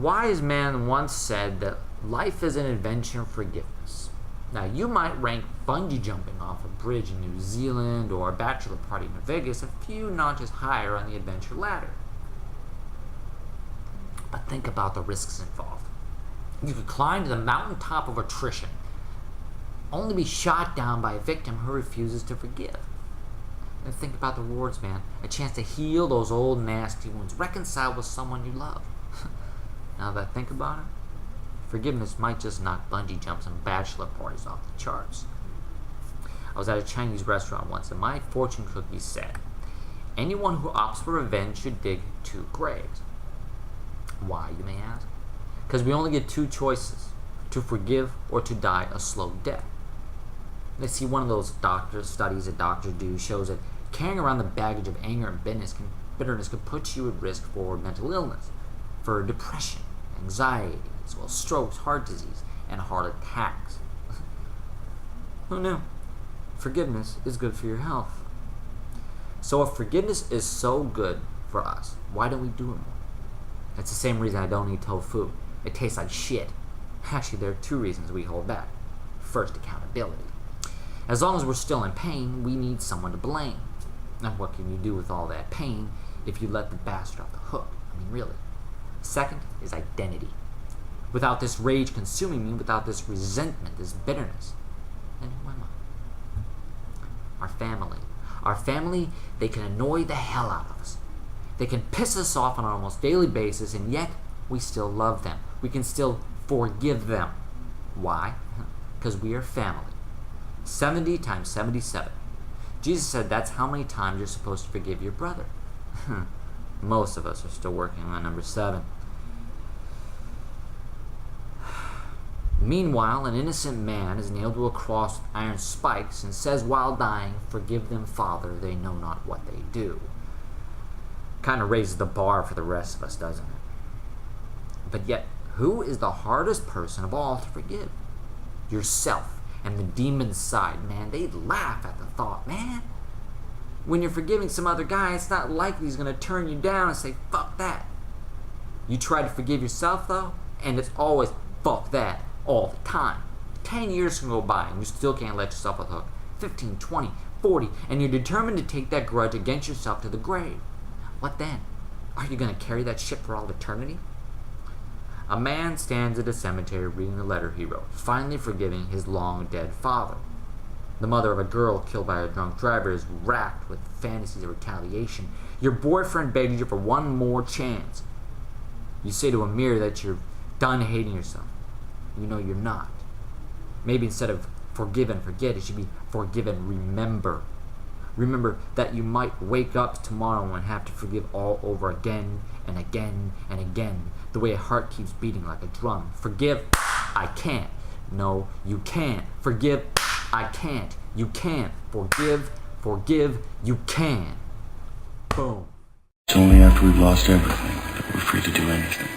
wise man once said that life is an adventure of forgiveness. Now, you might rank bungee jumping off a bridge in New Zealand or a bachelor party in Vegas a few notches higher on the adventure ladder. But think about the risks involved. You could climb to the mountaintop of attrition, only be shot down by a victim who refuses to forgive. And think about the rewards, man. A chance to heal those old nasty wounds, reconcile with someone you love. Now that I think about it, forgiveness might just knock bungee jumps and bachelor parties off the charts. I was at a Chinese restaurant once, and my fortune cookie said, anyone who opts for revenge should dig 2 graves. Why, you may ask? Because we only get 2 choices, to forgive or to die a slow death. They see one of those studies that doctors do shows that carrying around the baggage of anger and bitterness can put you at risk for mental illness, for depression, anxiety, as well as strokes, heart disease, and heart attacks. Who knew? Forgiveness is good for your health. So if forgiveness is so good for us, why don't we do it more? That's the same reason I don't eat tofu. It tastes like shit. Actually, there are 2 reasons we hold back. First, accountability. As long as we're still in pain, we need someone to blame. Now, what can you do with all that pain if you let the bastard off the hook? I mean, really. Second is identity. Without this rage consuming me, without this resentment, this bitterness, then who am I? Our family. Our family, they can annoy the hell out of us. They can piss us off on an almost daily basis, and yet we still love them. We can still forgive them. Why? Because we are family. 70 times 77. Jesus said that's how many times you're supposed to forgive your brother. Most of us are still working on number 7. Meanwhile, an innocent man is nailed to a cross with iron spikes and says while dying, "Forgive them, Father, they know not what they do." Kind of raises the bar for the rest of us, doesn't it? But yet, who is the hardest person of all to forgive? Yourself. And the demon side, man, they laugh at the thought, man. When you're forgiving some other guy, it's not likely he's going to turn you down and say, fuck that. You try to forgive yourself, though, and it's always, fuck that, all the time. 10 years can go by, and you still can't let yourself off the hook. 15, 20, 40, and you're determined to take that grudge against yourself to the grave. What then? Are you going to carry that shit for all of eternity? A man stands at a cemetery reading the letter he wrote, finally forgiving his long-dead father. The mother of a girl killed by a drunk driver is racked with fantasies of retaliation. Your boyfriend begs you for one more chance. You say to a mirror that you're done hating yourself. You know you're not. Maybe instead of forgive and forget, it should be forgive and remember. Remember that you might wake up tomorrow and have to forgive all over again and again and again, the way a heart keeps beating like a drum. Forgive, I can't. No, you can't. Forgive, I can't. You can't. Forgive, you can. Boom. It's only after we've lost everything that we're free to do anything.